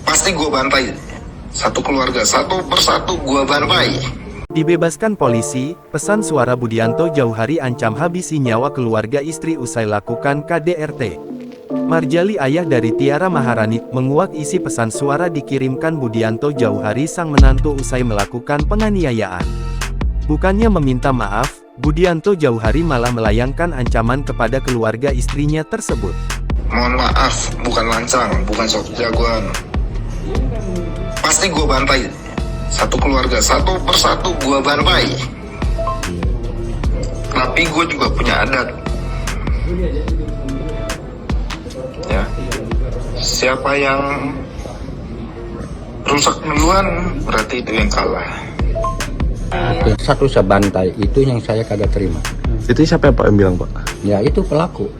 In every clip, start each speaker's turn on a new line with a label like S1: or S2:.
S1: Pasti gue bantai. Satu keluarga, satu persatu gue bantai.
S2: Dibebaskan polisi, pesan suara Budianto Jauhari ancam habisi nyawa keluarga istri usai lakukan KDRT. Marjali, ayah dari Tiara Maharani, menguak isi pesan suara dikirimkan Budianto Jauhari sang menantu usai melakukan penganiayaan. Bukannya meminta maaf, Budianto Jauhari malah melayangkan ancaman kepada keluarga istrinya tersebut.
S1: Mohon maaf, bukan lancang, bukan sok jagoan. Pasti gue bantai. Satu keluarga, satu persatu gue bantai. Tapi gue juga punya adat. Ya, siapa yang rusak duluan, berarti itu yang kalah.
S3: Satu sebantai itu yang saya kagak terima.
S4: Itu siapa yang Pak yang bilang, Pak?
S3: Ya itu pelaku.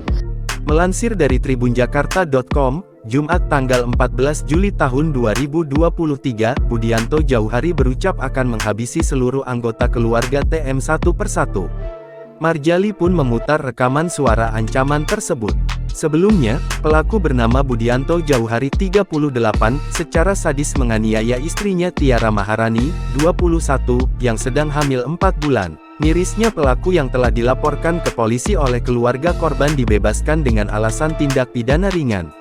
S2: Melansir dari tribunjakarta.com, Jumat tanggal 14 Juli tahun 2023, Budianto Jauhari berucap akan menghabisi seluruh anggota keluarga TM satu persatu. Marjali pun memutar rekaman suara ancaman tersebut. Sebelumnya, pelaku bernama Budianto Jauhari 38, secara sadis menganiaya istrinya Tiara Maharani, 21, yang sedang hamil 4 bulan. Mirisnya pelaku yang telah dilaporkan ke polisi oleh keluarga korban dibebaskan dengan alasan tindak pidana ringan.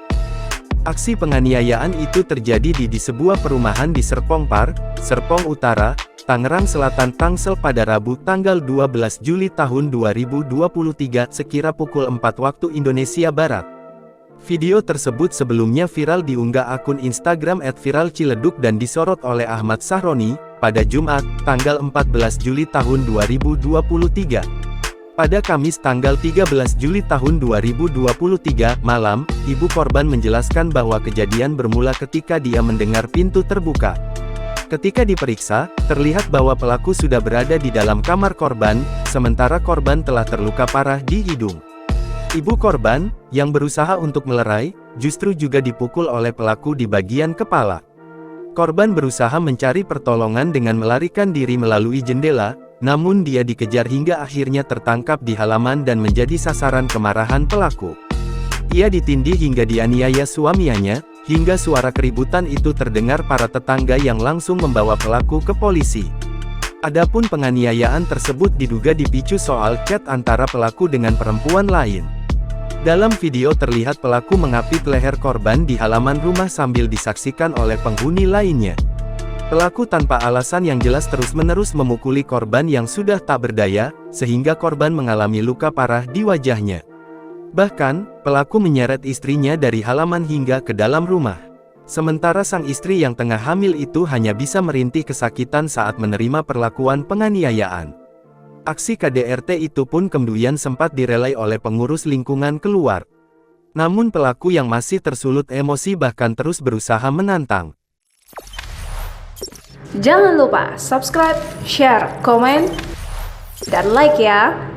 S2: Aksi penganiayaan itu terjadi di sebuah perumahan di Serpong Park, Serpong Utara, Tangerang Selatan, Tangsel pada Rabu tanggal 12 Juli tahun 2023 sekira pukul 4 waktu Indonesia Barat. Video tersebut sebelumnya viral diunggah akun Instagram @viralciledug dan disorot oleh Ahmad Sahroni pada Jumat, tanggal 14 Juli tahun 2023. Pada Kamis tanggal 13 Juli tahun 2023 malam, ibu korban menjelaskan bahwa kejadian bermula ketika dia mendengar pintu terbuka. Ketika diperiksa, terlihat bahwa pelaku sudah berada di dalam kamar korban, sementara korban telah terluka parah di hidung. Ibu korban, yang berusaha untuk melerai, justru juga dipukul oleh pelaku di bagian kepala. Korban berusaha mencari pertolongan dengan melarikan diri melalui jendela, namun dia dikejar hingga akhirnya tertangkap di halaman dan menjadi sasaran kemarahan pelaku. Ia ditindih hingga dianiaya suaminya, hingga suara keributan itu terdengar para tetangga yang langsung membawa pelaku ke polisi. Adapun penganiayaan tersebut diduga dipicu soal chat antara pelaku dengan perempuan lain. Dalam video terlihat pelaku mengapit leher korban di halaman rumah sambil disaksikan oleh penghuni lainnya. Pelaku tanpa alasan yang jelas terus-menerus memukuli korban yang sudah tak berdaya, sehingga korban mengalami luka parah di wajahnya. Bahkan, pelaku menyeret istrinya dari halaman hingga ke dalam rumah. Sementara sang istri yang tengah hamil itu hanya bisa merintih kesakitan saat menerima perlakuan penganiayaan. Aksi KDRT itu pun kemudian sempat direlai oleh pengurus lingkungan keluar. Namun pelaku yang masih tersulut emosi bahkan terus berusaha menantang.
S5: Jangan lupa subscribe, share, komen, dan like ya!